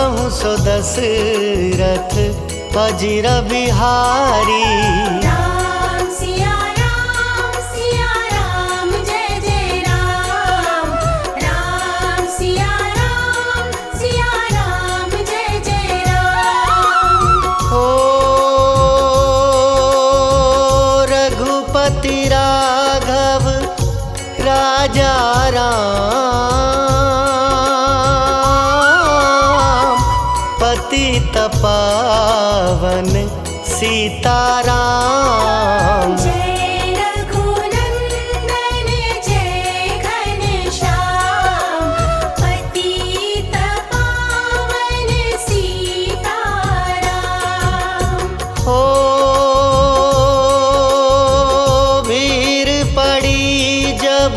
कहूँ सो दशरथ अजिर बिहारी। राम सिया राम जय जय राम। राम सिया राम जय जय राम। हो रघुपति राघव राजा राम, पतित पावन सीताराम। जय रघुनंदन जय घनश्याम, पतित पावन सीताराम। हो भीड़ पड़ी जब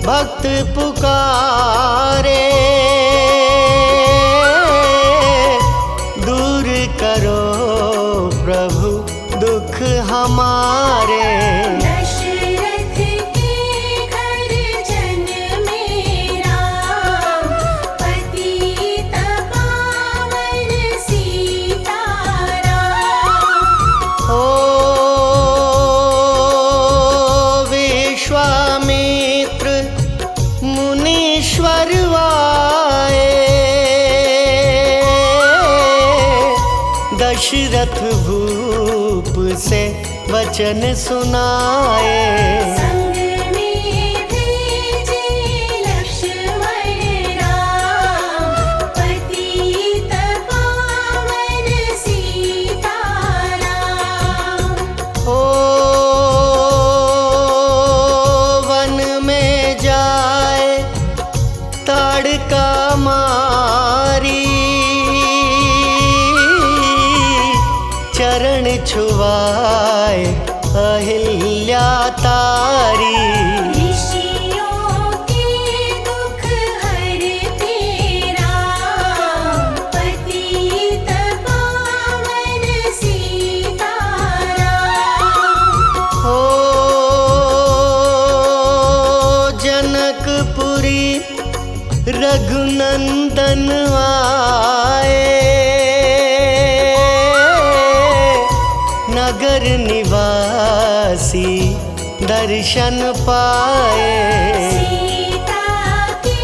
भक्त पुकारे, दूर करो प्रभु दुख हमारे। दशरथ के घर जन में राम, पतित पावन सीताराम। हो विश्वामित्र मुनीश्वर आए, दशरथ भूप से वचन सुनाए। संग में भेजे लक्ष्मण राम, पतित पावन सीताराम। हो वन में जाए ताड़का मारी, चरण छुआए अहिल्या तारी। ऋषियों के दुख हरते राम, पतित पावन सीताराम। हो जनकपुरी रघुनंदन आए, नगर निवासी दर्शन पाए। सीता के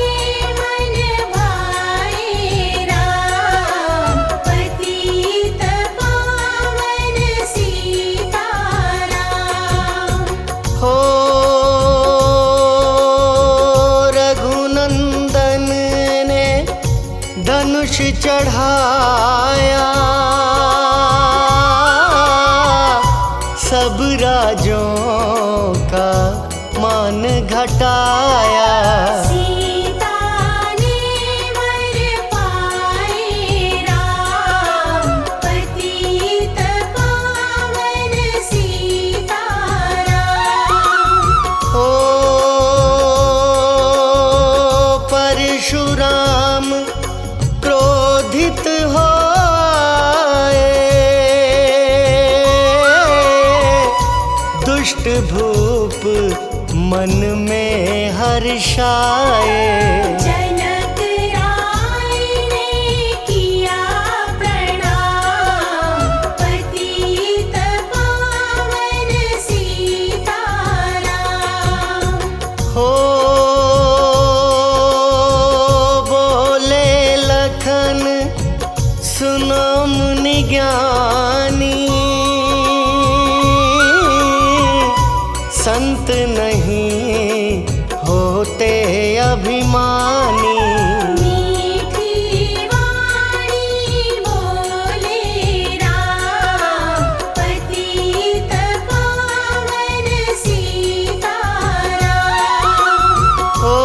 मन भाए राम, पतित पावन सीताराम। हो रघुनंदन ने धनुष चढ़ाया, सब राजों का मान घटाया। सीता ने वर पाए राम, पतित पावन सीताराम। हो परशुराम क्रोधित होए, दुष्ट भूप मन में हर्षाए। जनक राय ने किया प्रणाम, पतित पावन सीताराम। हो बोले लखन सुनो मुनि ज्ञानी, संत नहीं होते अभिमानी। मीठी वाणी बोले राम, पतित पावन सीताराम। हो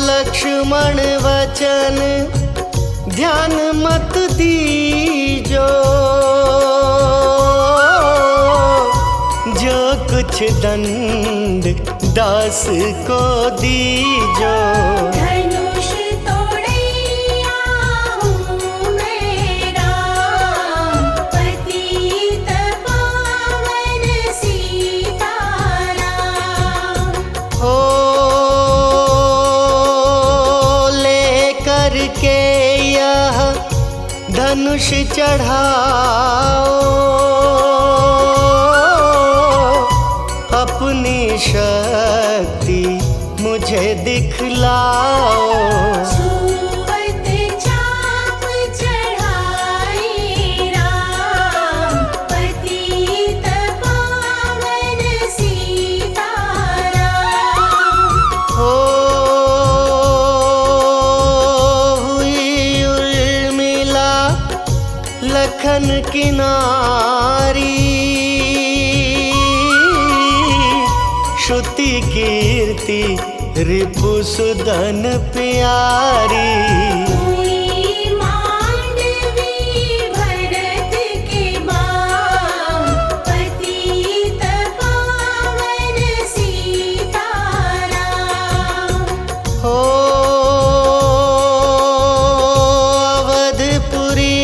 लक्ष्मण वचन ध्यान मत दीजो, जो कुछ दंड दास को दीजो। धनुष तोड़ैया हूँ मैं राम, पतित पावन सीताराम। हो ले धनुष चढ़ाओ, अपनी शक्ति मुझे दिखलाओ। छुअत चाप चढ़ाए राम, पतित पावन सीताराम। हो हुई उर्मिला लखन की नारी, श्रुति कीर्ति रिपुसुदन प्यारी। हुई मांडवी भरत के बाम, पतित पावन सीताराम। हो अवधपुरी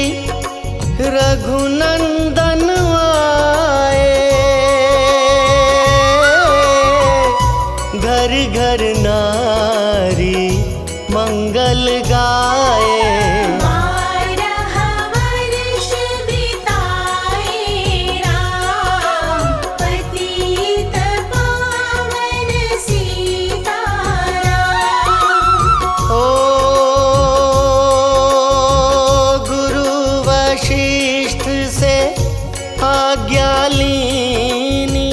रघुनंदन आए, घर घर नारी मंगल गाए। बारह वर्ष बिताए राम, पतित पावन सीताराम। ओ गुरु वशिष्ठ से आज्ञा लीनी,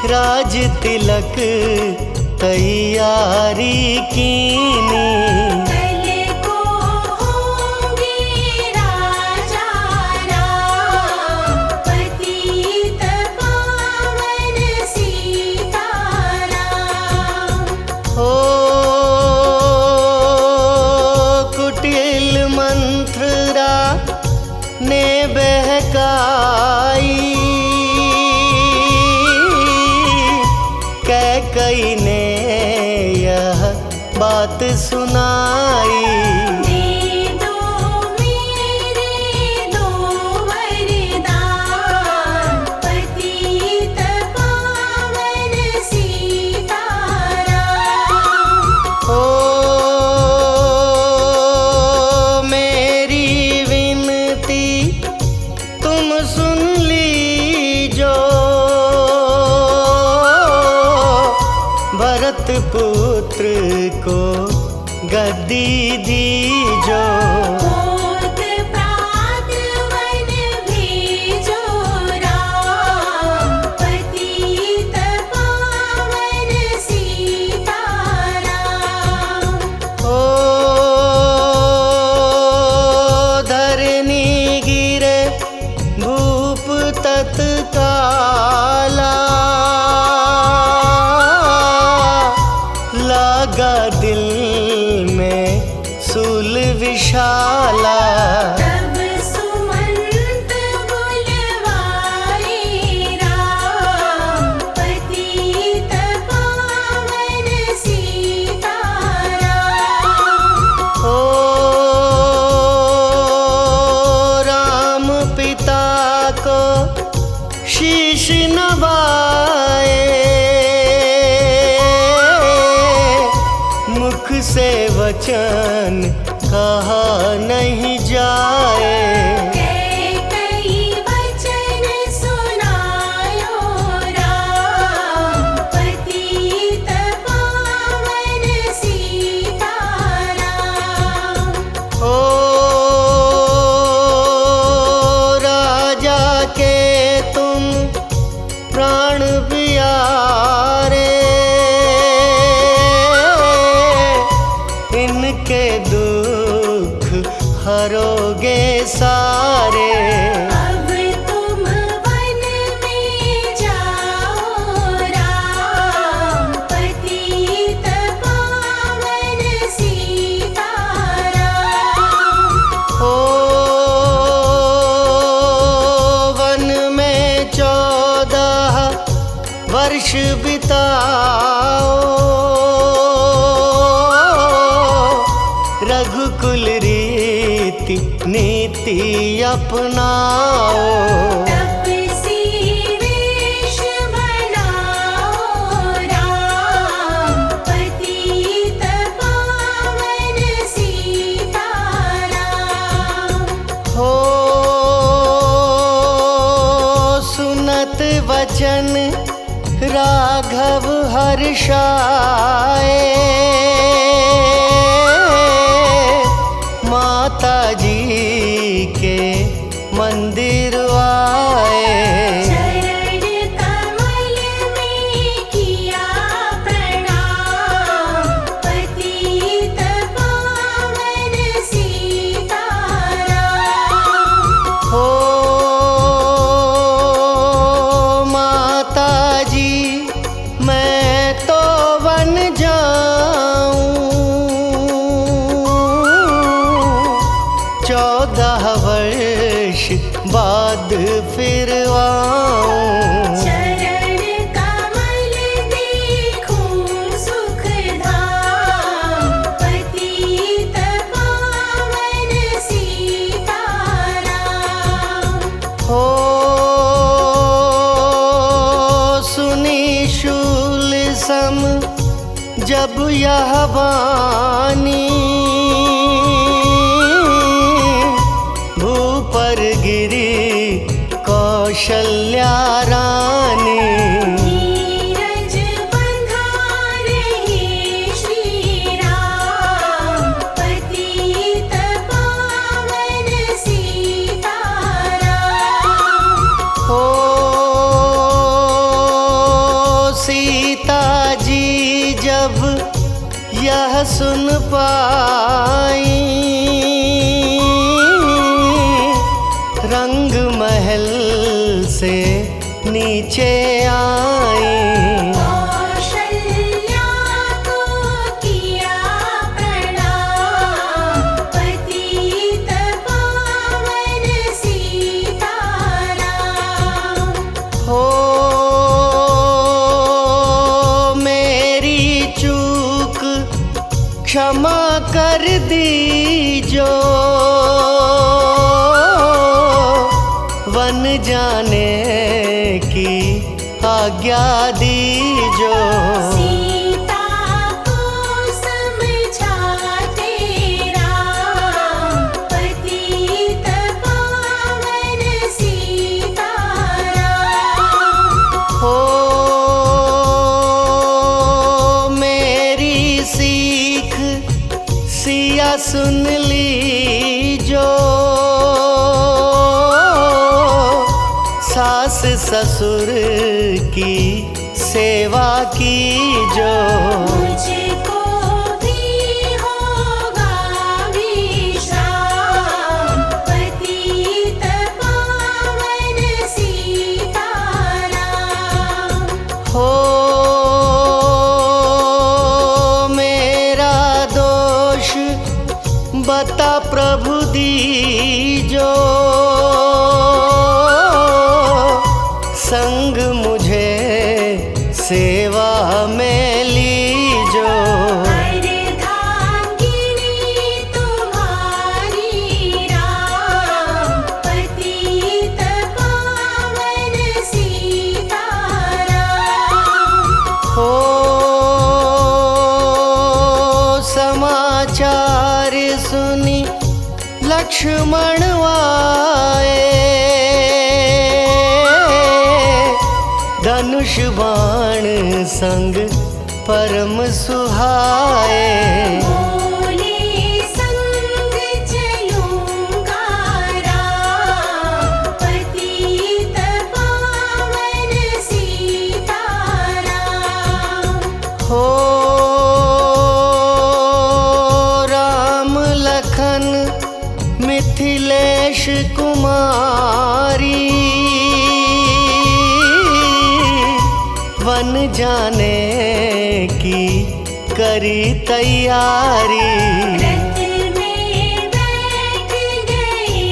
राज तिलक तैयारी कीनी। कल को होंगे राजा राम, पतित पावन सीताराम। हो कुटिल मंत्रा ने बहकाई, कैकई ने यह बात सुनाई। दे दो मेरे दो वरदान, पतित पावन सीताराम। ओ मेरी विनती तुम सुन लीजो, भरत पुत्र को गद्दी दीजो। होत प्रात वन भेजो राम, पतित पावन सीताराम। ओ धरनी गिरे भूप तत्काला, लागा दिल में सूल विशाला। तब सुमंत बुलवाए राम, पतित पावन सीताराम। ओ राम पिता को शीश नवाए, मुख से वचन कहा नहीं जाए। कई वचन सुनायो राम, पतित पावन सीताराम। ओ राजा के तुम प्राण प्यारे, इनके दुख हरोगे सारे। अब तुम वन में जाओ राम, पतित पावन सीताराम। ओ वन में 14 वर्ष बिताओ, रघुकुल रीति नीति अपनाओ। तपसी वेश बनाओ राम, पतित पावन सीताराम। सुनत वचन राघव हर्षाए। माता जी के मंदिर आए। चरण कमल में किया प्रणाम, पतित पावन सीताराम। हो माता जी मैं तो वन जाऊं, 14 वर्ष बाद फिर आऊं। चरण कमल देखूं सुखधाम, पतित पावन सीताराम। हो सुनी शूल सम जब यह वाणी, भूपर गिरी कौशल्या रानी। नीरज बंधा रहे श्री राम, पतित पावन सीताराम। हो सीता जी जब यह सुन पाई, रंग महल से नीचे आई। कौशल्या को किया प्रणाम, पतित पावन सीताराम। हो मेरी चूक क्षमा कर दीजो, वन जाने की आज्ञा दीजो। सीता को समझाते राम, पतित पावन सीताराम। हो मेरी सीख सिया सुन लीजो, सास ससुर की सेवा कीजो। मुझको भी होगा विश्राम, पतित पावन सीताराम। हो मेरा दोष बता प्रभु दीजो, संग मुझे सेवा में लीजो। अर्धांगिनी तुम्हारी राम, पतित पावन सीताराम। हो समाचार सुनी लक्ष्मण आए, धनुष बाण संग परम सुहाए। बोले संग चलूंगा राम, पतित पावन सीताराम। हो राम लखन मिथिलेश कुमारी, वन जाने की करी तैयारी। रथ में बैठ गए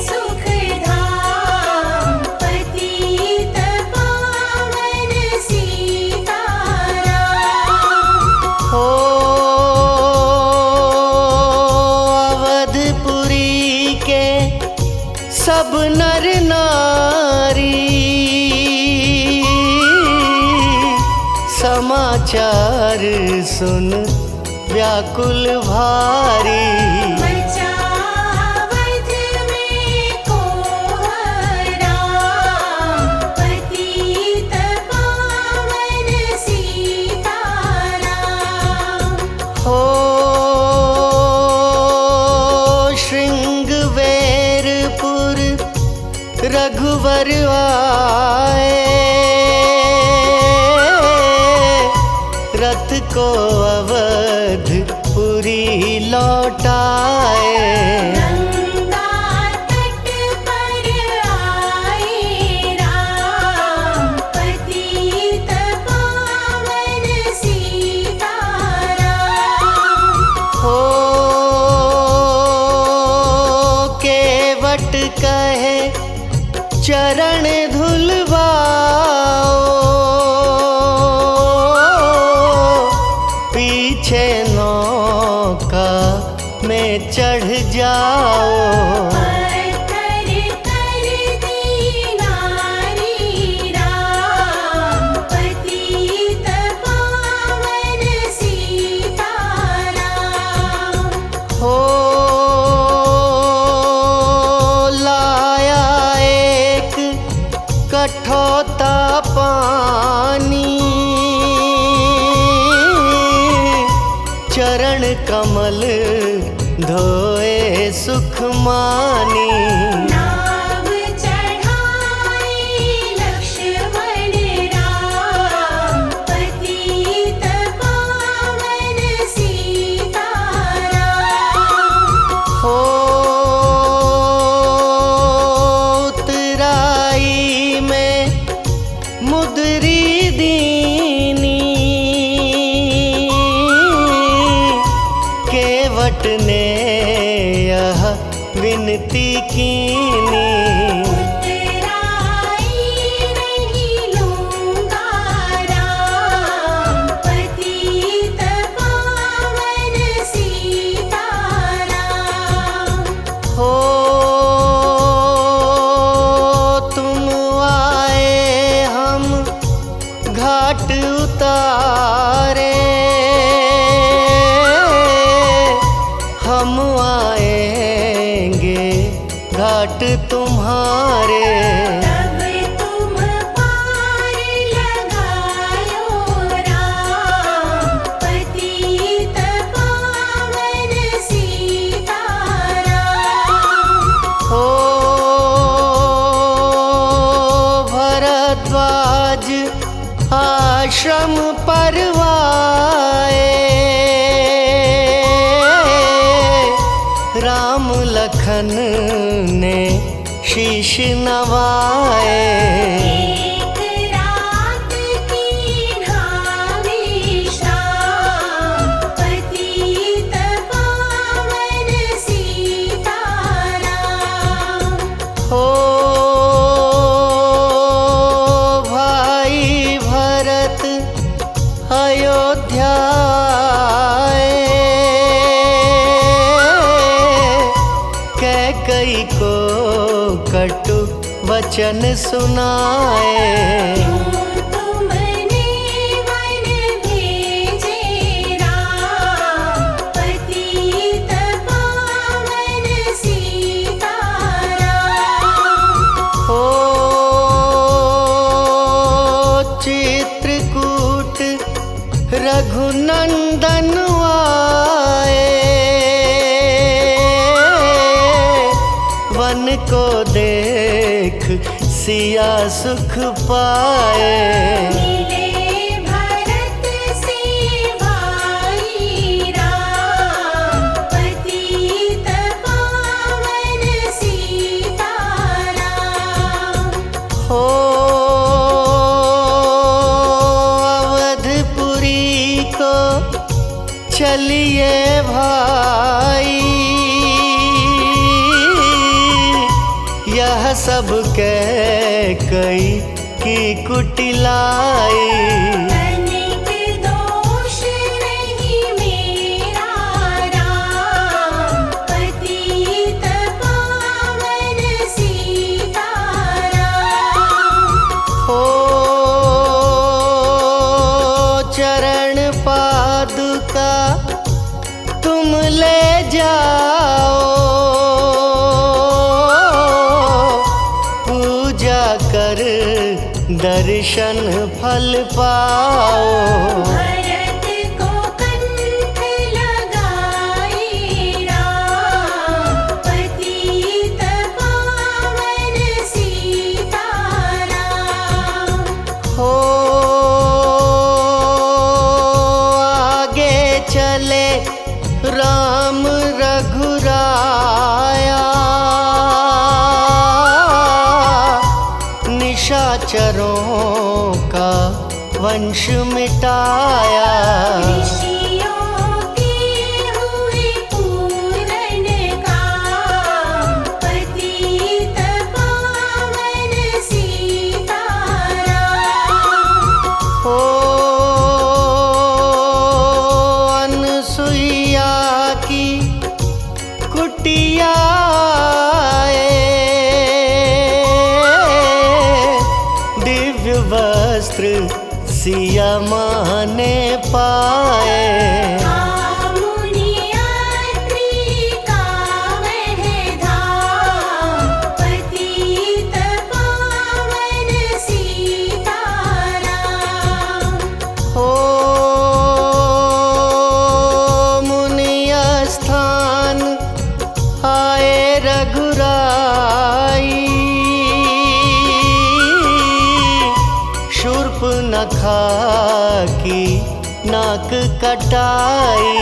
सुखधाम, पतित पावन सीताराम। हो अवधपुरी के सब नर नारी, समाचार सुन व्याकुल भारी। मचावत में कोहराम, पति रघुवर आए, रथ को अवधपुरी लौटाए। गंगा तट पर आए राम, पतित पावन सीताराम। हो केवट कहे चरण धुलवाओ, पीछे नौका में चढ़ जाओ। पत्थर कर दीनारी राम, पतित पावन सीताराम। हो लाया एक कठौता पानी, चरण कमल धोए सुख मानी। नाव चढ़ाए लक्ष्मण राम, पतित पावन सीताराम। हो उतराई में मुदरी दीनी, केवट ने यह विनती कीनी। उतराई नहीं लूंगा राम, पतित पावन सीताराम। हो तुम आए हम घाट उतारे, हम आएंगे घाट तुम्हारे। तब तुम पार लगायो राम, पतित पावन सीताराम। हो भरद्वाज आश्रम परवाए, राम लखन ने शीश नवाए। एक रात की ढावी शाम, पतित पावन सीताराम। हो भाई भरत अयोध्या आए, कैकई को कटु वचन सुनाए। तुमने वन भेजे राम, पतित पावन सीताराम। हो चित्रकूट रघुनंदन आए, वन को देख सिया सुख पाए। मिले भरत से भाई राम, पतित पावन सीताराम। हो अवधपुरी को चलिए भाई, यह सब कैकई की कुटिलाई। तनिक दोष नहीं मेरा राम, पतित पावन सीताराम। हो चरण पादुका तुम ले जाओ, पूजा कर दर्शन फल पाओ। भरत को कंठ लगाए राम, पतित पावन सीताराम। निशाचरों का वंश मिटाया। ऋषियों के हुए पूर्ण काम, पतित पावन सीताराम। ओ अनसुईया की कुटिया दिव्य वस्त्र सिया माँ ने पाए। मुनियात्री का वह धाम, पतित पावन सीताराम। हो मुनिया स्थान आए रघुराई, शूर्पनखा की नाक कटाई।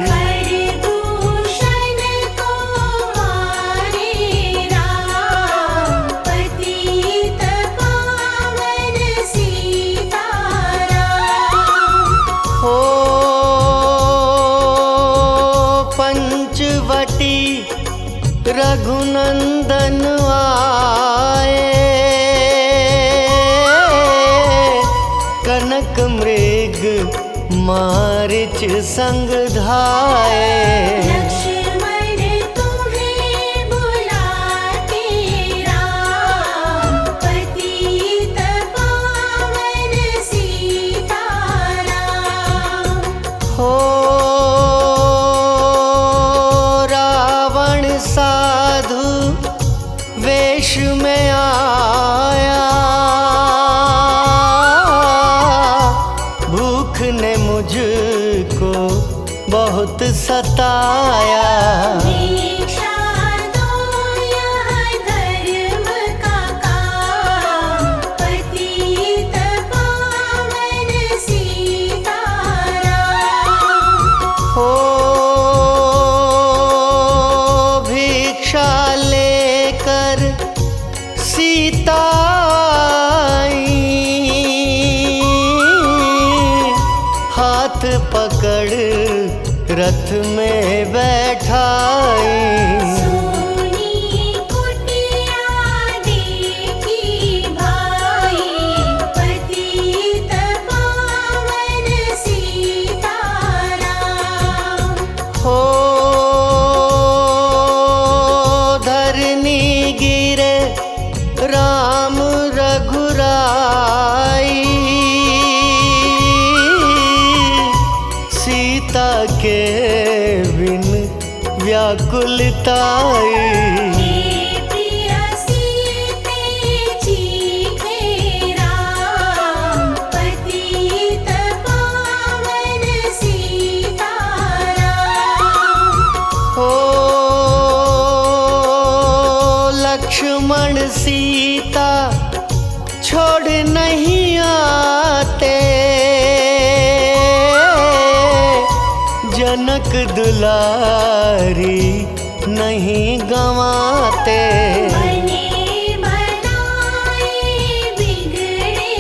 खरदूषण को मारे राम, पतित पावन सीताराम। हो पंचवटी रघुनंदन आए, कनक मृग मारिच संग धाए। लक्ष्मण तुम्हें बुलाते राम, पतित पावन सीताराम। हो रावण साधु वेश में आया, भूख ने मुझको बहुत सताया। दीक्षा दो यह धर्म का काम, पतित पावन सीताराम। हो भिक्षा लेकर सीता आई, हाथ पकड़ रथ में बैठाई। सोनी कुटिया देखी भाई, पतित पावन सीताराम। हो धरनी गिरे राम रघुराई, सीता के बिन व्याकुलताई। हे प्रिय सीते चीखे राम, पतित पावन सीताराम। हो लक्ष्मण सीता छोड़ नहीं आते, जनक दुलारी नहीं गंवाते। बने बनाए बिगड़े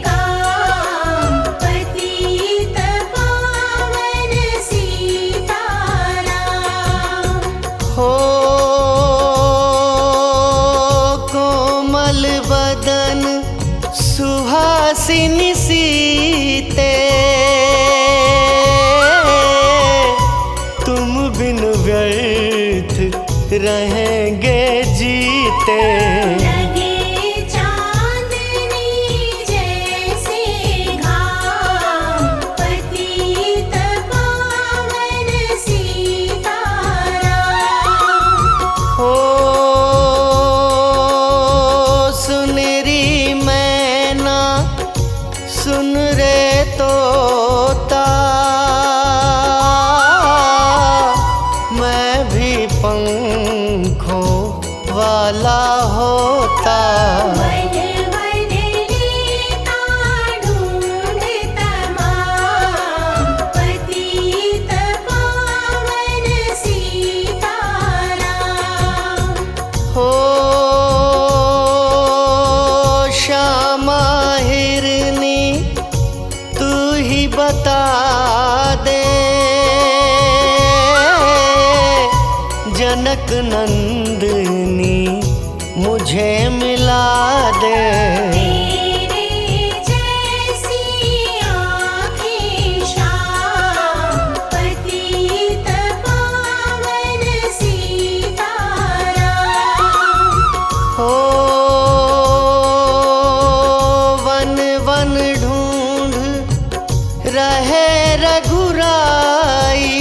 काम, पतित पावन सीताराम। हो कोमल बदन सुहासिनी सीते, तुम बिन व्यर्थ रहेंगे जीते। लगे चांदनी जैसे घाम, पतित पावन सीताराम। हो सुनरी मैना सुन रे तोता, मैं भी पंखों वाला होता। वन वन लेता ढूंढ तमाम, पतित पावन सीताराम। हो श्याम मुझे मिला दे। तेरे जैसी आँखें श्याम पतित पावन सीताराम। हो वन वन ढूंढ रहे रघुराई,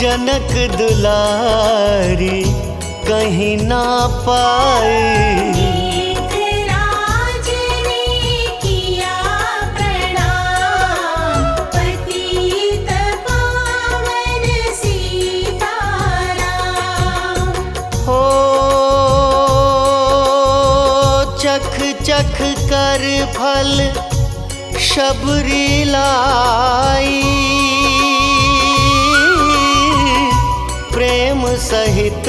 जनक दुलारी कहीं ना पाई। मेघराज ने किया प्रणाम पतित पावन सीताराम। हो चख चख कर फल शबरी लाई, प्रेम सहित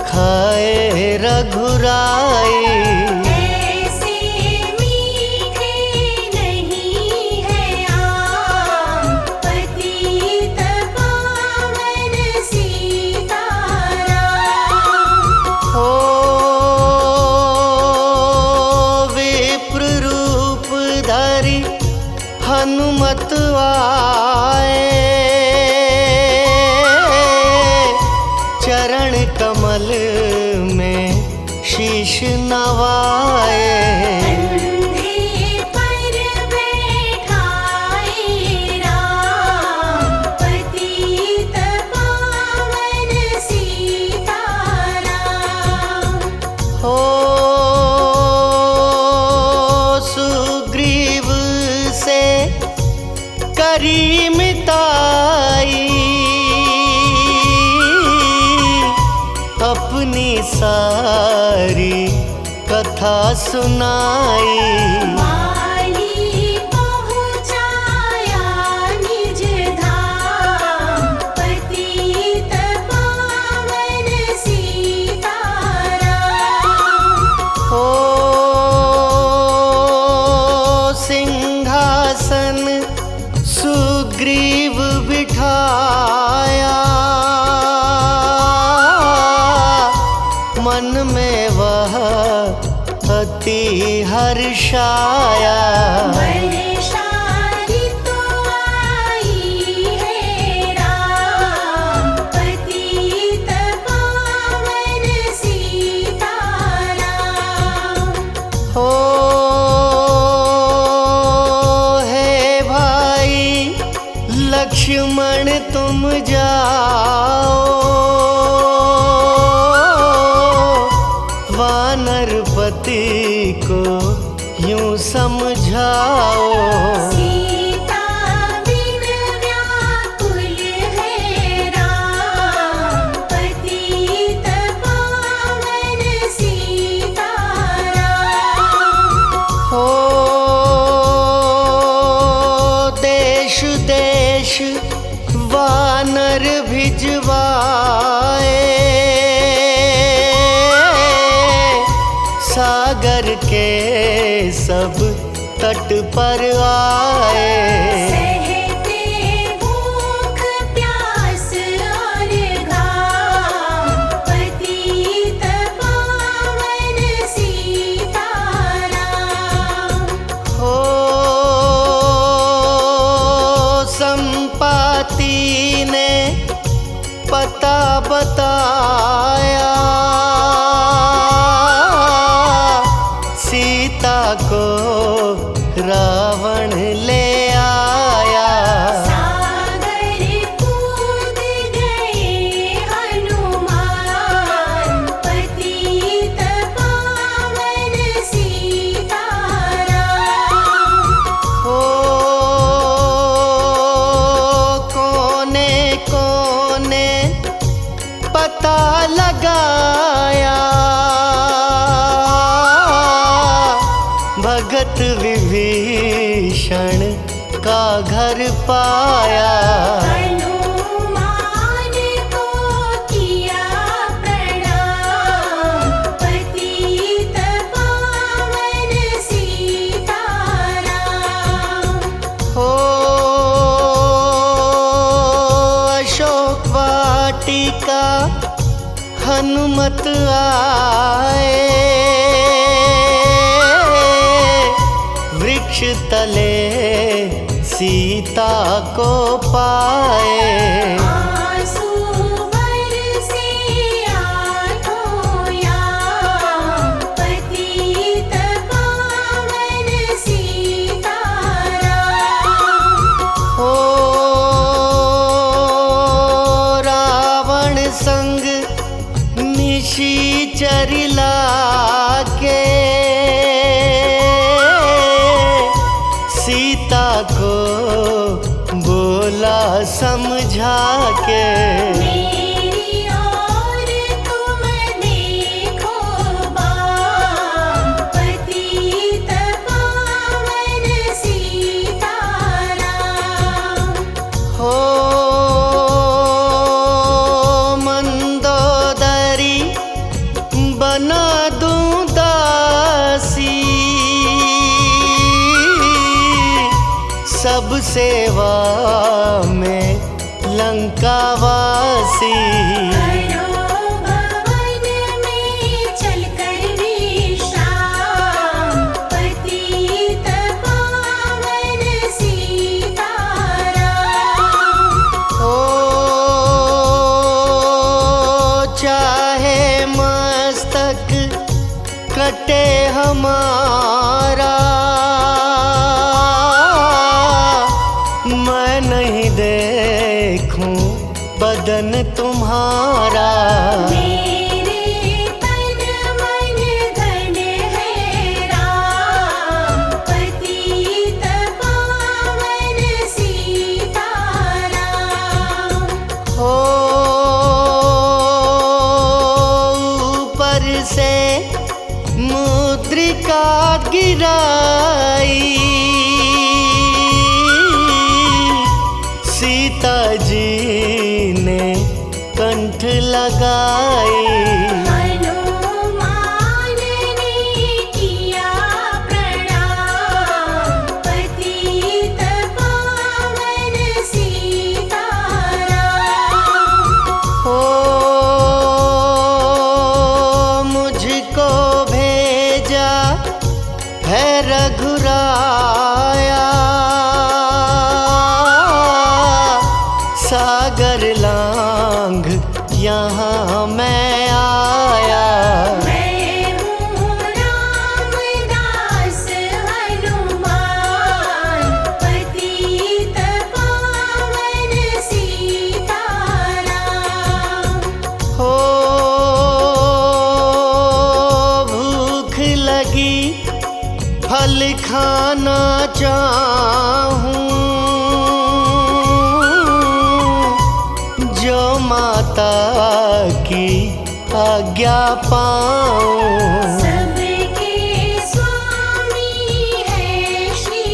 खाए रघुराई। ऐसे मीठे नहीं है आम पतित पावन सीताराम। हो विप्र रूप धरि हनुमत आए, चरण कमल में शीश नवाए। कंधे पर बैठाए राम पतित पावन सीताराम। हो सुग्रीव से करी मिताई, अपनी सारी कथा सुनाई। वाली पहुँचाया निज धाम पतित पावन सीताराम। हो सिंहासन सुग्रीव बिठाया, मन में वह अति हर्षाया। वर्षारी तो आई है राम पतित पावन सीताराम। हो हे भाई लक्ष्मण तुम जाओ, वानरपति को यूं समझाओ। सीता बिन व्याकुल है राम पतित पावन सीताराम। हो देश देश वानर भिजवाए, सागर के सब तट पर आए। सहते भूख प्यास और घाम पतित पावन सीताराम। हो संपाति ने पता बताया, सीता को रावण ले आया। सागर कूद गए हनुमान पतित पावन सीताराम। हो कोने कोने पता लगाया, भगत विभीषण का घर पाया। हनुमान को किया प्रणाम पतित पावन सीताराम। हो अशोक वाटिका हनुमत आए, वृक्ष तले सीता को पाए। आंसू बरसे आँखों याम, पतित पावन सीताराम। ओ रावण संग निशाचर लाके, सीता को बोला समझा के। मेरी ओर तुम देखो बाम, पतित पावन सीताराम। हो मंदोदरी बना दूं दासी, सब सेवा में लंकावासी। करो भवन में चलकर विश्राम, पतित पावन सीताराम। ओ चाहे मस्तक कटे हमारा, मैं नहीं देखूं बदन तुम्हारा। मेरे तन मन धन है राम, पतित पावन सीताराम। हो ऊपर से मुद्रिका गिराई, सीता जी ने कंठ लगाई। हनुमान ने किया प्रणाम, पतित पावन सीताराम। हो मुझको भेजा है रघुराया, सागर लांघ यहाँ मैं आया। मैं हूँ रामदास हनुमान, पतित पावन सीताराम। हो भूख लगी फल खाना चाहूं, जो माता की आज्ञा पाऊं। सबके स्वामी है श्री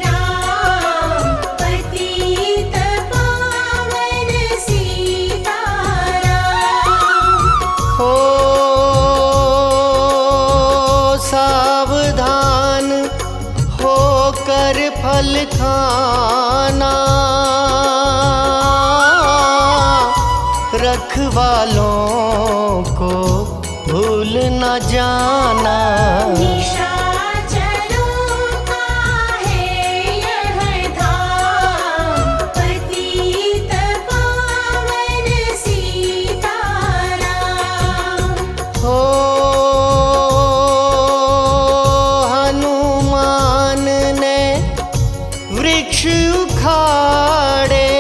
राम, पतित पावन सीताराम। हो सावधान होकर फल खाना, रखवालों को भूल न जाना। निशाचरों का है यह धाम, पतित पावन सीताराम। हो हनुमान ने वृक्ष उखाड़े,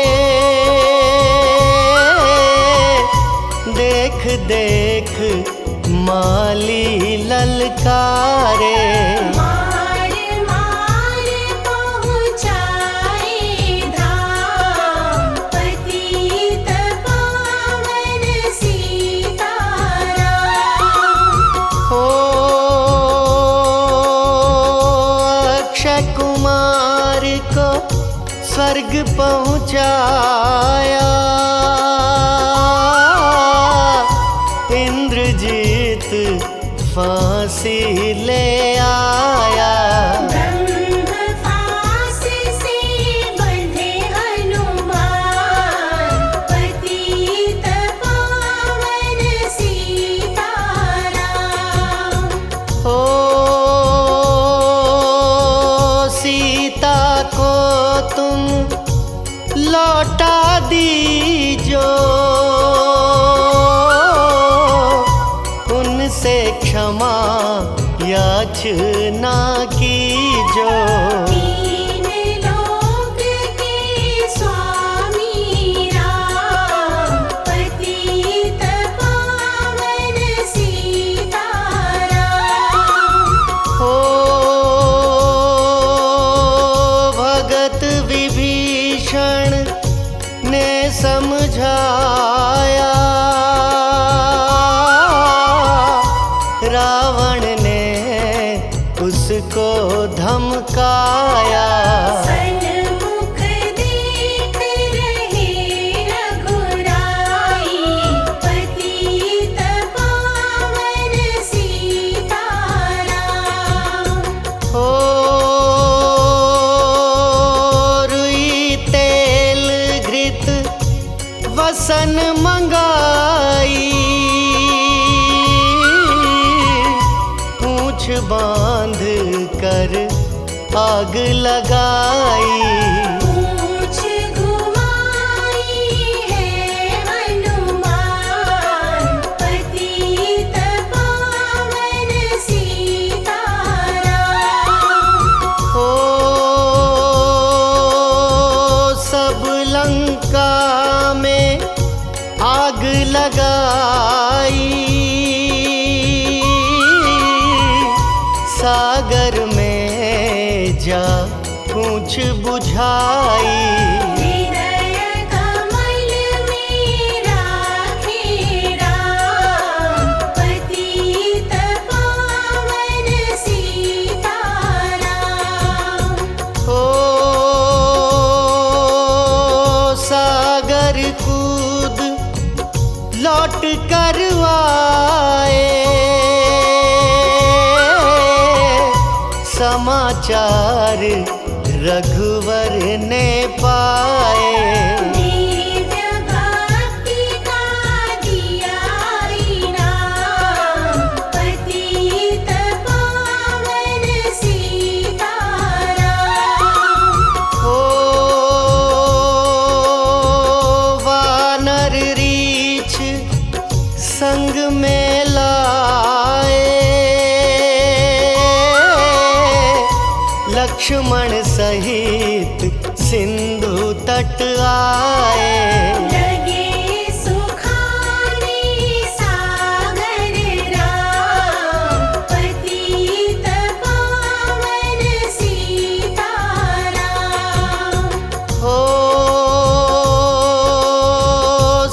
देख देख माली ललकारे। मार मार पहुँचाए धाम, पतित पावन सीताराम। हो अक्षय कुमार को स्वर्ग पहुँचाया, इंद्रजीत फांसी ले आया। ब्रह्म फांस से बंधे हनुमान, पतित पावन सीताराम। रचना की जो। तीन लोक के स्वामी राम, पतित पावन सीताराम। हो भगत विभीषण ने समझाया, रावण ने उसको धमकाया। सन्मुख देख रहे रघुराई, पतित पावन सीताराम। हो रुई तेल घृत वसन मंगाई, पूंछ बांध कर आग लगाई। पूंछ घुमाई है हनुमान, पतित पावन सीताराम। हो सब लंका में आग लगाई, सागर में जा पूंछ बुझाई। हृदय कमल में राखे राम, पतित पावन सीताराम। हो सागर कूद लौट कर आए, समाचार रघुवर ने पाए। दिव्य भक्ति का दिया इनाम, पतित पावन सीताराम। हो वानर रीछ संग में लाए, लक्ष्मण सहित सिंधु तट आए। लगे सुखाने सागर राम, पतित पावन सीताराम। हो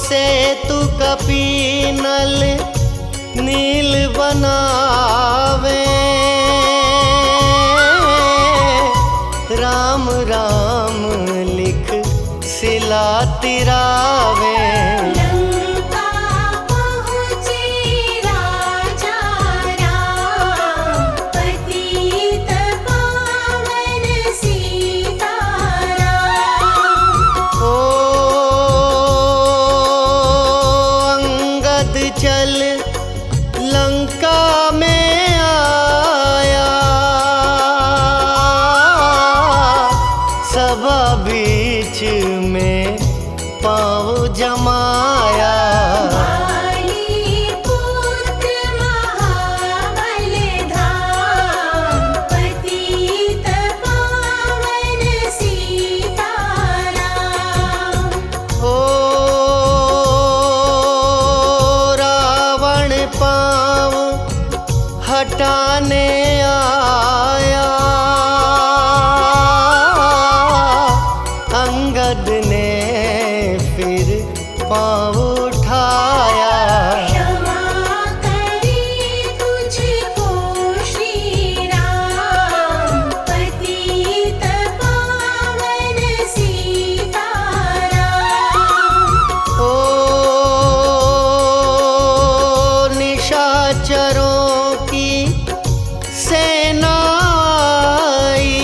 सेतु कपीनल नील बनावे, राम राम लिख सिला तिरावे। लंका पहुँचे राजा राम, पतित पावन सीताराम। हो अंगद चल लंका में आया, सभा बीच में पाँव जमाया। बाली पुत्र महाबल धाम, पतित पावन सीताराम। हो रावण पाँव हटाने आया, अंगद ने फिर पाँव उठाया। क्षमा करे तुझको श्री राम, पतित पावन सीताराम। हो निशाचरों की सेना आई,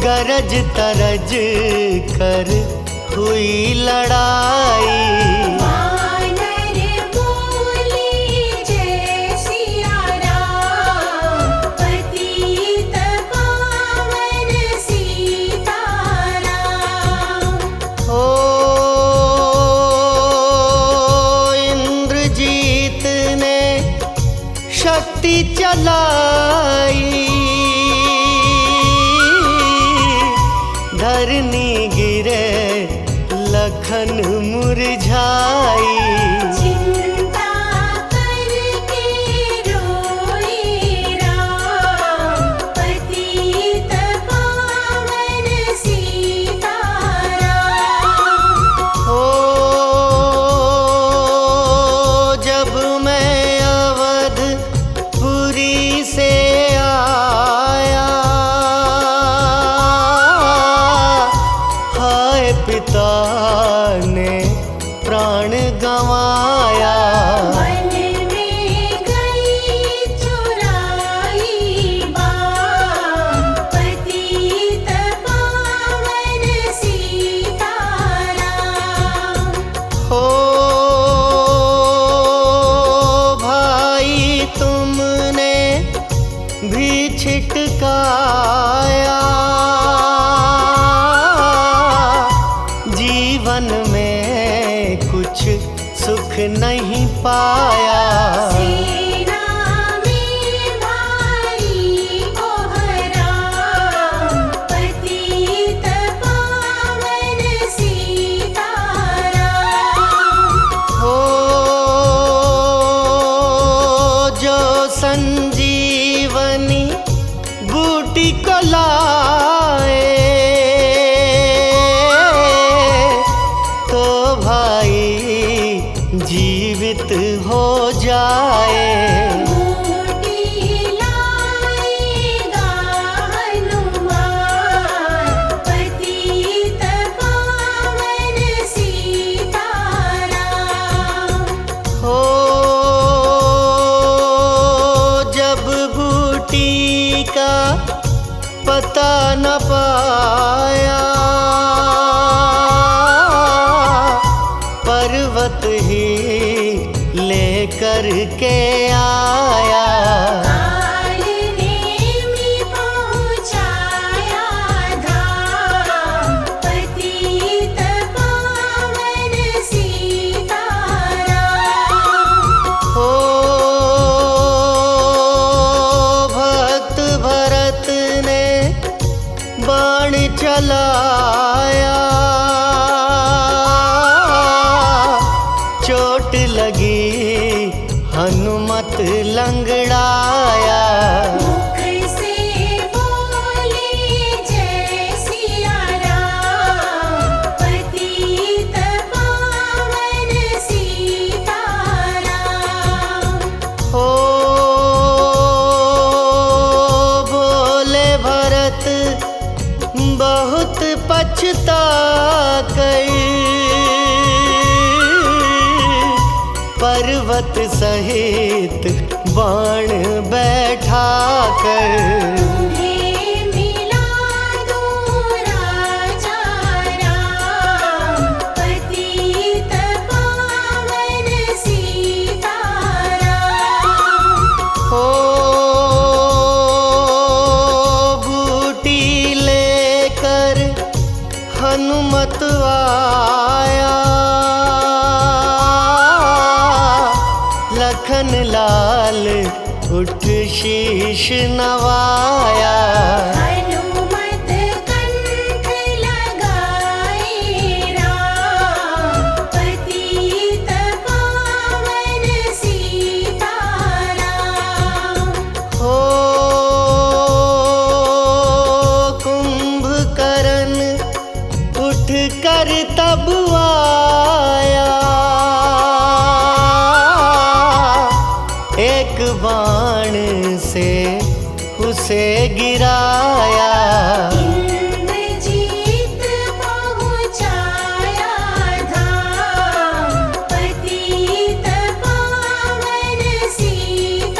गरज तरज कर हुई लड़ाई। वानर बोले जय सिया राम, पतित पावन सीताराम। हो इंद्रजीत ने चलाई, धरनी गिरे लखन मुरझाई। चिंता करके रोई राम, पतित पावन सीताराम। ओ जब मैं अवधपुरी से आया, हाय पिता ने प्राण गंवाया। मन में गई चुराई बाम, पतित पावन सीताराम। हो भाई तुमने भी छिटकाया, जीवन में कुछ सुख नहीं पाया। सेना में भारी कोहराम, पतित पावन सीताराम। हो जो संजीवनी बूटी को लाए, तो भाई जीवित हो जाए। बूटी लाएगा हनुमान, पतित पावन सीताराम। हो जब बूटी का पता न पाया, पर्वत ही लेकर के आया। काल नेमि पहुँचाया धाम, पतित पावन सीताराम। हो भक्त भरत ने बाण चलाया, चोट लगी हनुमत लंगड़ाया। मुख से बोले जय सिया राम, पतित पावन सीताराम। हो बोले भरत बहुत पछता कर, पर्वत सहित बाण बैठा कर। तुम्हें मिला दूं राजा राम, पतित पावन सीताराम। हो बूटी लेकर हनुमत आया, लखन लाल उठ शीश नवाया। हनुमत कंठ लगाए राम, पतित पावन सीताराम। हो कुंभकर्ण उठ कर तब आया, एक बाण से उसे गिराया। इंद्रजीत पहुँचाया धाम, पतित पावन सीताराम।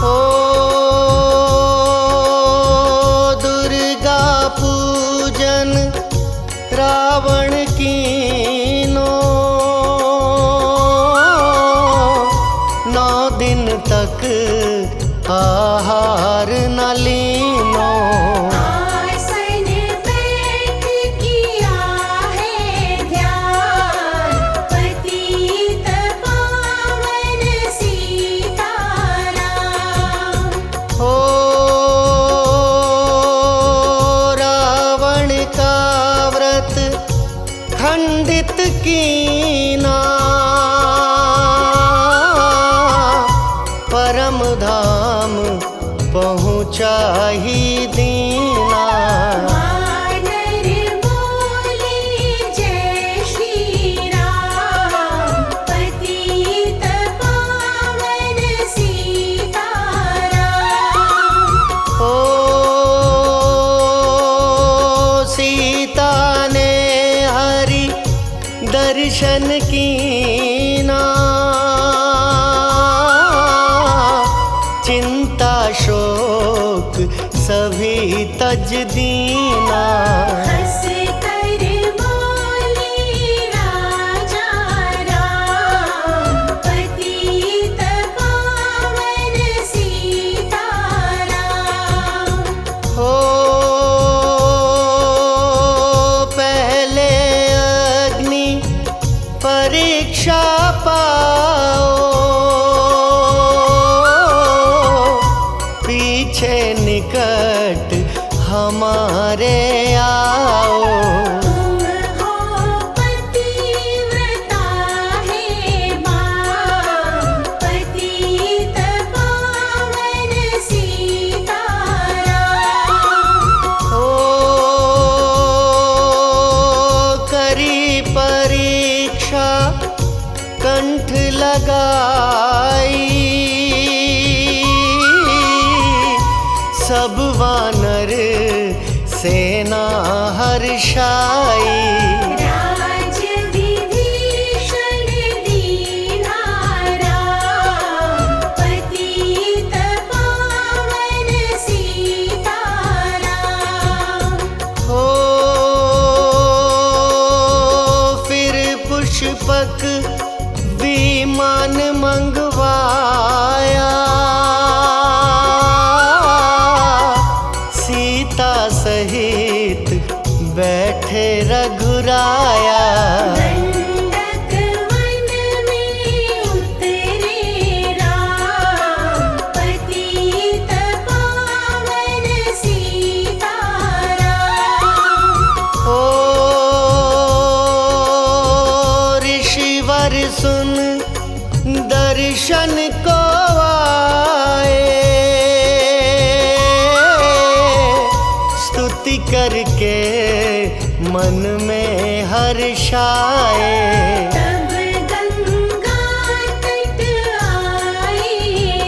हो दुर्गा पूजन रावण कीनो, 9 दिन तक आहार न लीनो। आसन बैठ किया है ध्यान, पतित पावन सीता। खंडित कीना, परम धाम पहुँचाही दीना। वानर बोले जय श्री राम, पतित पावन सीताराम। ओ सीता ने हरि दर्शन कीना, चिंता शोक सभी तज दीना। हंस कर बोले राजा राम, पतित पावन सीताराम। हो पहले अग्नि परीक्षा पाओ, पीछे निकट हमारे आओ। तुम हो पतिव्रता हे मां, पतित पावन सीताराम। हो करी परीक्षा कंठ लगाई, सब वानर सेना हर्षाई। राज विभीषण दीना राम, पतित पावन सीताराम। हो फिर पुष्पक विमान मंगवाया, सीता सहित बैठे रघुराया। दंडक वन में उतरे राम, पतित पावन सीताराम। ओ ऋषिवर सुन दर्शन को आए, स्तुति करके मन में हर्षाए। तब गंगा तट आए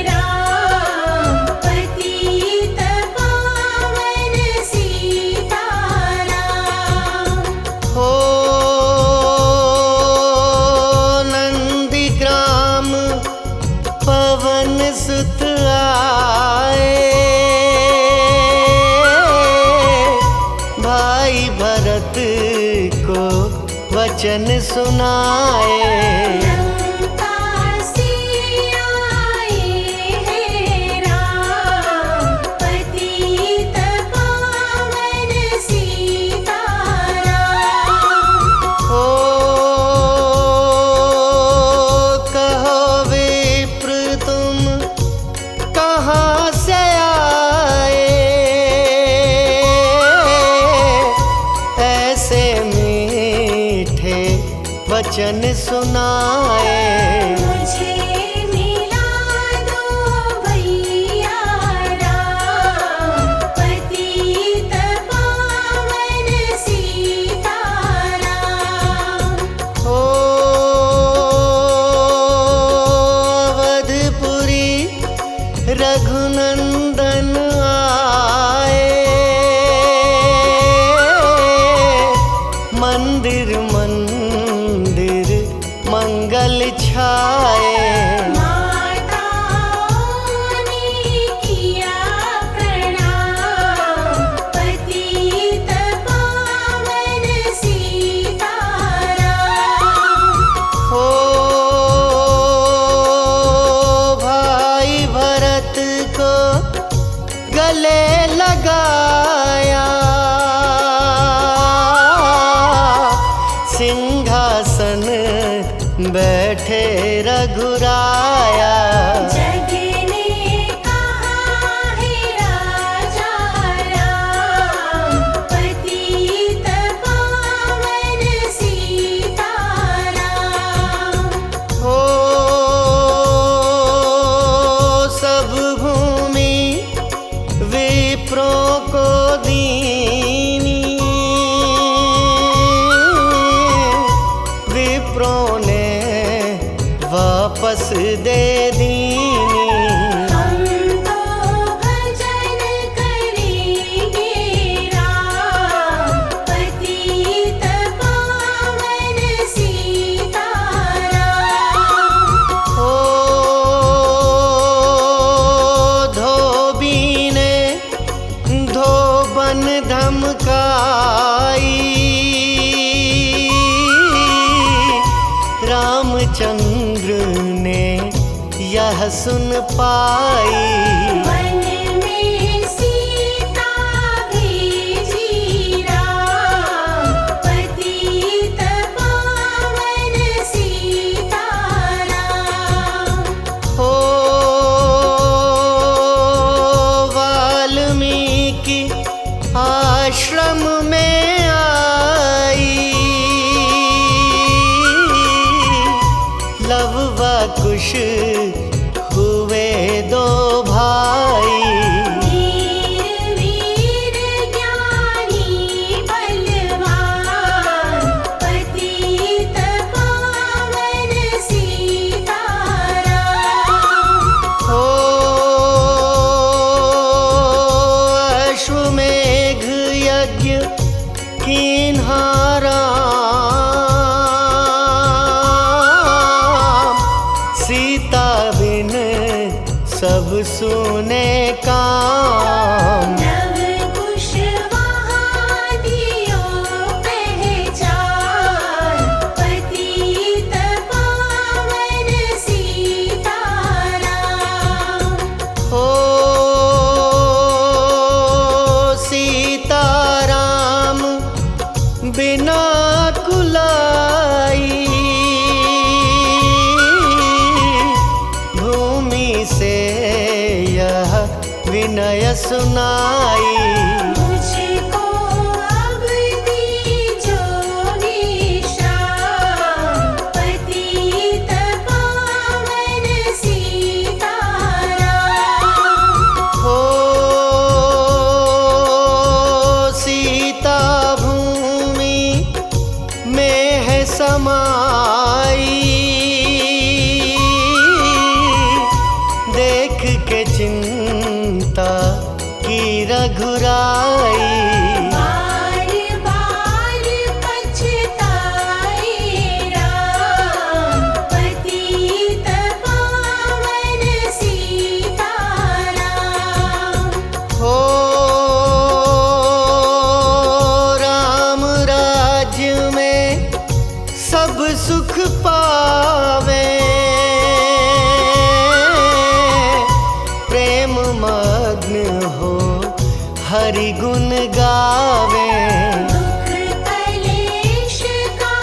राम, पतित पावन सीताराम। हो नंदीग्राम पवन सुत आए, भाई भरत को वचन सुनाए। लंका से आए हैं राम, पतित पावन सीताराम। हो कहो विप्र तुम कहाँ से आए, ऐसे मीठे वचन सुनाए। मुझे मिला दो भैया राम, पतित पावन सीताराम। हो अवधपुरी रघुनंदन आए, मंदिर मंदिर मंगल छाए। माताओं ने किया प्रणाम, पतित पावन सीताराम। हो भाई भरत को गले लगाया, सिंहासन बैठे रघुराया। जग ने कहा है राजा राम, पतित पावन सीताराम। वापस दे दीनी। हम तो भजन करेंगे राम, पतित पावन सीताराम। ओ धोबी ने धोबन धमकाई, रामचंद्र ने यह सुन पाई। वन में सीता भेजी राम, पतित पावन सीताराम। हो वाल्मीकि आश्रम में आई, लव व कुश हुए दो भाई। वीर वीर ज्ञानी बलवान, पतित पावन सीताराम। हो अश्वमेघ यज्ञ कीन्हा राम, सीता बिन सब सुने काम। नव कुश वहाँ दियो पहचान, पतित पावन सीताराम। हो सीताराम बिना कुलाई, भूमि से यह विनय सुनाई। मुझको अब दीजो विश्राम, पतित पावन सीताराम। हो सीता भूमि में है समाई, देख के चिंता की रघुराई। बार बार पछताए राम, पतित पावन सीताराम। हो राम राज्य में सब सुख पावे, प्रेम मग्न हो हरि गुण गावे। दुख कलेश का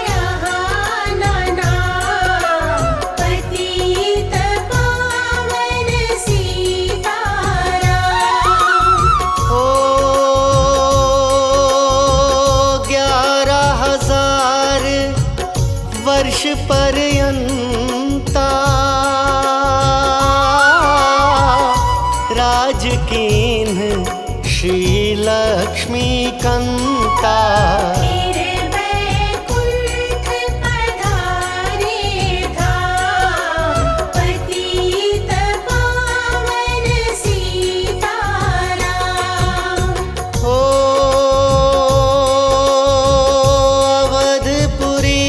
यहाँ न नाम, पतित पावन सीताराम। हो 11,000 वर्ष पर्यंता, राज कीन्ह श्री लक्ष्मी कंता। फिर वैकुंठ पधारे धाम, पतित पावन सीताराम। हो अवधपुरी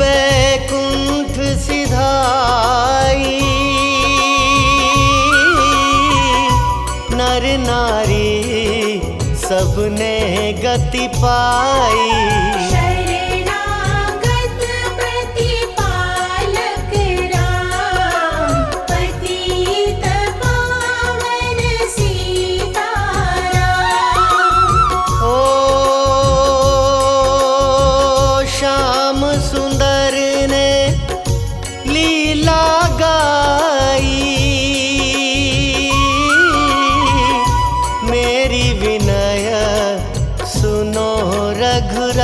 बैकुंठ सिधाई, नर नारी सबने गति पाई। शरणागत प्रतिपालक राम, पतित पावन सीताराम। हो श्याम सुंदर ने लीला गाई, मेरी विनय सुनो रघुराई।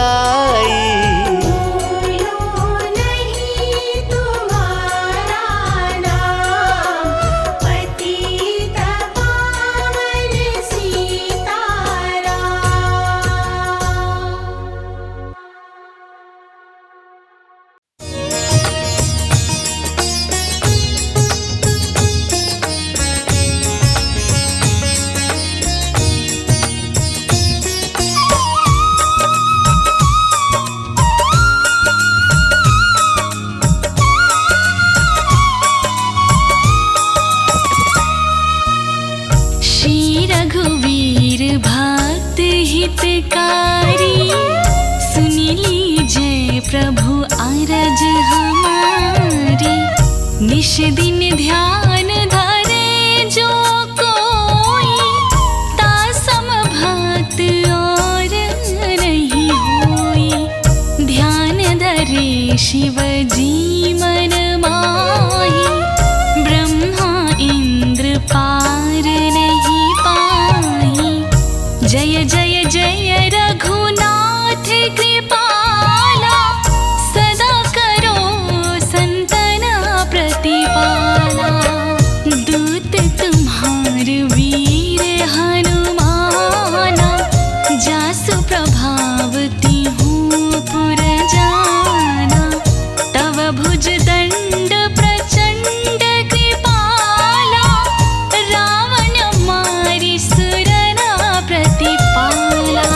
प्रभु अरज हमारी। निश दिन ध्यान धरे जो कोई, तासम भक्त और नहीं होई। ध्यान धरे शिव जी मन माही, ब्रह्मा इंद्र पार नहीं पाही। जय जय जय रघुनाथ कृपाला, सदा करो संतना प्रतिपाला। दूत तुम्हार वीर हनुमाना, जासु प्रभावती हूँ पुर जाना। तव भुज दंड प्रचंड कृपाला, रावण मारि सुरना प्रतिपाला।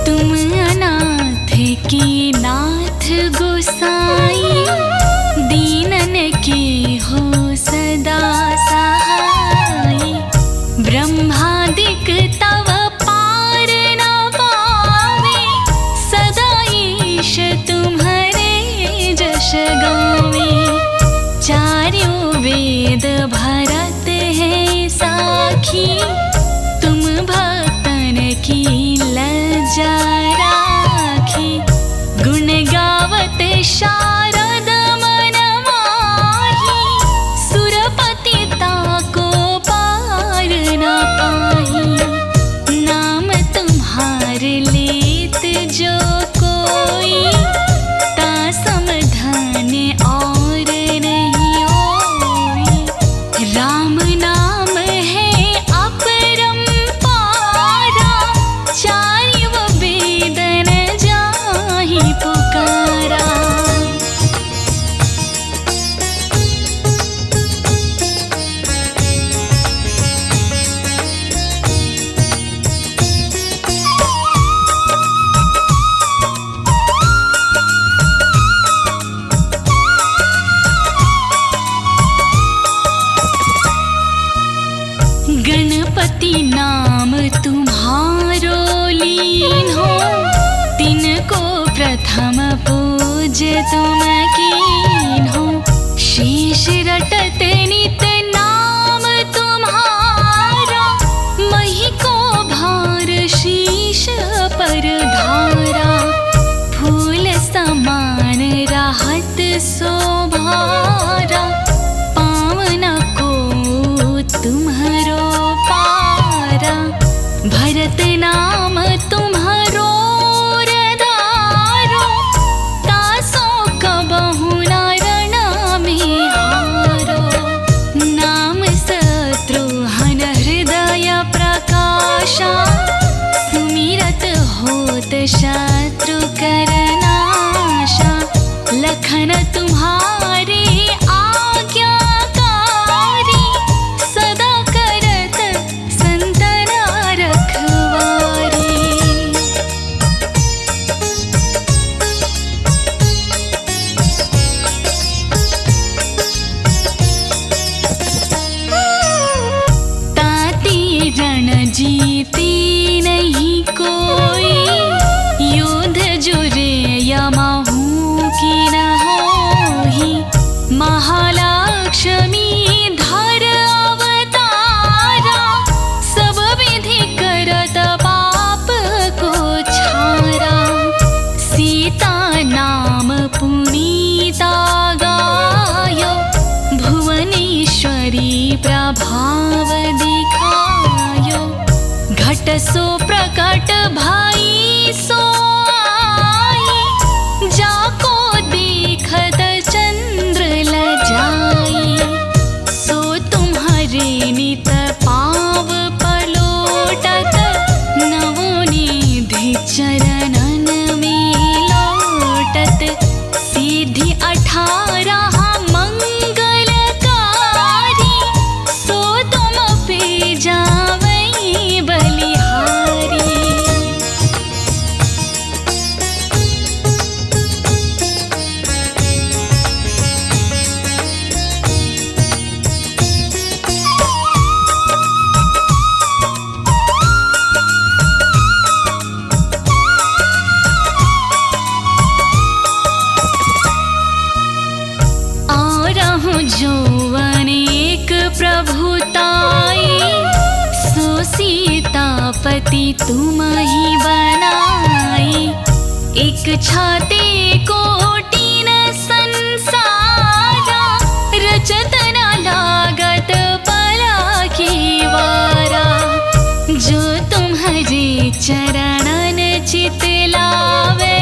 तुम अनाथ के नाथ गोसाई, दीनन के हो सदा सहाय। ब्रह्मादिक तव पार न पावे, सदा ईश तुम्हारे जश गावे। चारों वेद भरत है साखी, तुम भक्तन की लज्जा राखी। गुण गावत शारद मन माही, सुरपति ताको पार न पाही। नाम तुम्हार लेत जो कोई, तासम धन और नहीं होई। राम नाम है अपरंपारा, चारिव वेद न जाहि पुकारा। गणपति नाम तुम्हारो लीन हो, तिनको प्रथम पूज तुम कीन हो। शेष रटत नित नाम तुम्हारा, मही को भार शीश पर धारा। फूल समान राहत शोभारा, पावन को तुम्हारो पारा। भरत नाम तुम्हारो रदारो, तासो कबहु न रण में हारो। नाम शत्रुघ्न हृदय प्रकाशा, सुमिरत होत शत्रु कर नाशा। लखन तुम्हारे आज्ञाकारी, सदा करत संतना रखवारी। ताती रण जीती नहीं कोई, युद्ध जुरे यमहू की न होही। महालक्ष्मी धर अवतारा, सब विधि करत पाप को छारा। सीता नाम पुनीता गायो, भुवनेश्वरी प्रभाव दिखायो। घट सो प्रकट भई सो आई, जाको देखत चंद्र लजाई। सो तुम्हारे नित पाव पलोटत, नवोनिधि चरणन में लोटत। सीधी 18 मंगलकारी, सो तुम पे जावई बलिहारी। पति तुम ही बनाई। एक छाते कोटि न संसारा, रचत न लागत पला की वारा। जो तुम्हारे चरणन चित लावे,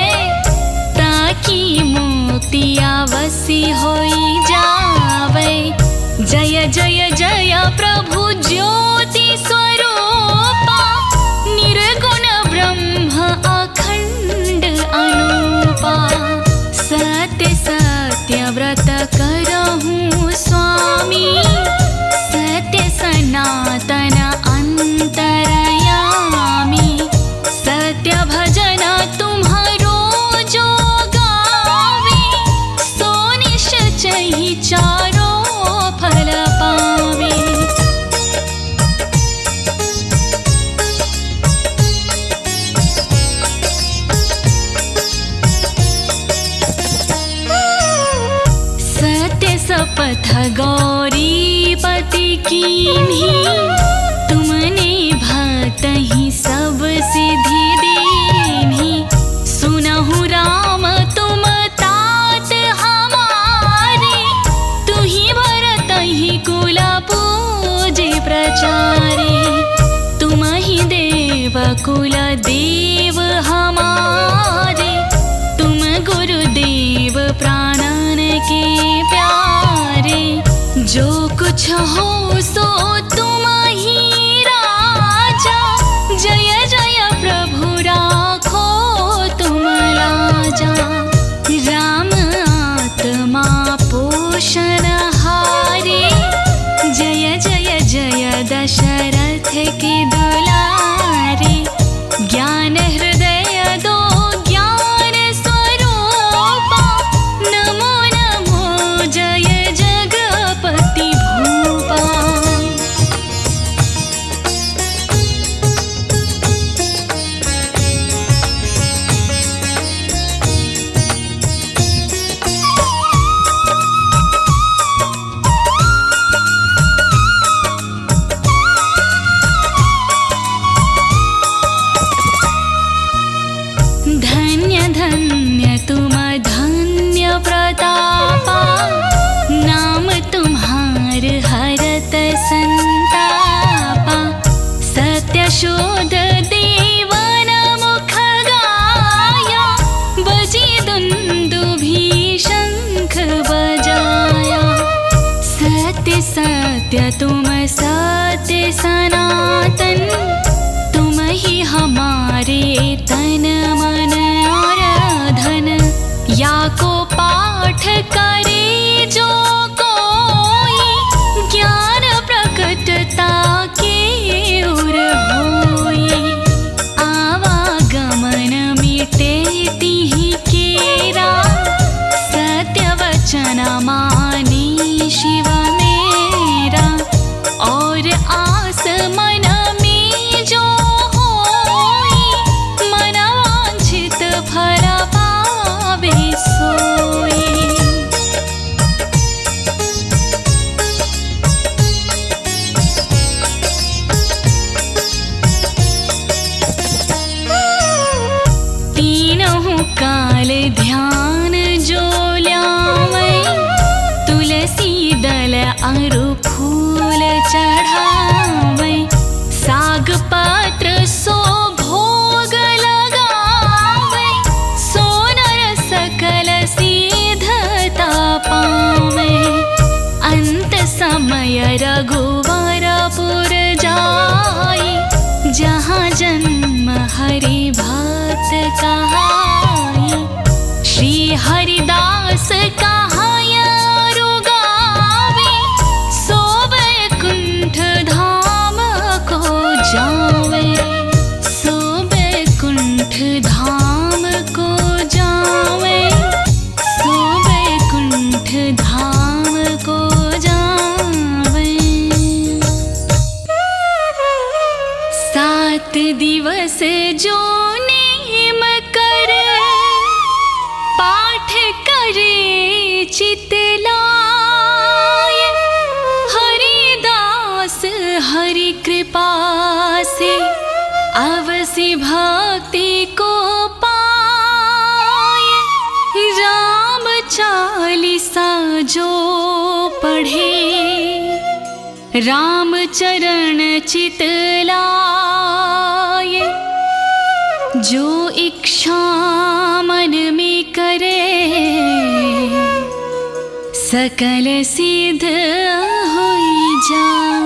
ताकि मुक्ति अवश्य होई जावे। जय जय जय प्रभु ज्योति स्वरूपा, निर्गुण ब्रह्म अखंड अनूपा। सत्य सत्य व्रत करहूँ स्वामी, सत्य सनातन अंतरयामी। सत्य भजन तुम्हारो जो गावे, सो निश्चय चारो फल पावे। सत्य शपथ गौरीपति कीन्ही, तुमने भक्त ही सब सिद्धि दीन्ही। सुनहु राम तुम तात हमारे, तू ही भरत ही कुल पूजे प्रचारे। तुम ही देव कुल देव हमारे, तुम गुरुदेव प्राणन के प्यारे। जो कुछ हो सो तुम ही राजा, जय जय प्रभु राखो तुम लाजा। राम आत्मा पोषण हारे, जय जय जय दशरथ के दुलारे। ज्ञान हृदय दो ज्ञान स्वरूपा, नमो नमो जय जगपति भूपा। धन्य धन्य तुम धन्य प्रतापा, नाम तुम्हार हरत संतापा। सत्य शोध देवन मुख गाया, बजी दुंदुभी शंख बजाया। सत्य सत्य तुम सत्य सनातन, तुम ही हमारे तन मन और धन। या को पाठ करे जो कोई, ज्ञान प्रकटता के उर होई। आवागमन मिटे तिहि केरा, सत्य वचन मानी शिव मेरा। और आस मन में जो होई, मन वांछित फल पावे सोई। तीनों काल ध्यान जो ल्यावे, तुलसी दल अरु फूल चढ़ावे। साग पत्र सो भोग लगावे, सोनर सकल सिद्धता पावे। अंत समय रघुवरपुर जाई, जहाँ जन्म हरि भक्त कहाई। श्री हरिदास कहाय रुगावे, सो बैकुंठ धाम को जावे। सो बैकुंठ धाम को जावे, सो बैकुंठ धाम को जावे। 7 दिवस जो नेम कर, पाठ करे चित लाय। हरिदास हरि कृपा से, हंसी भक्ति को पाए, राम चालीसा जो पढ़े, राम चरण चित लाए, जो इच्छा मन में करे, सकल सिद्ध होई जाए।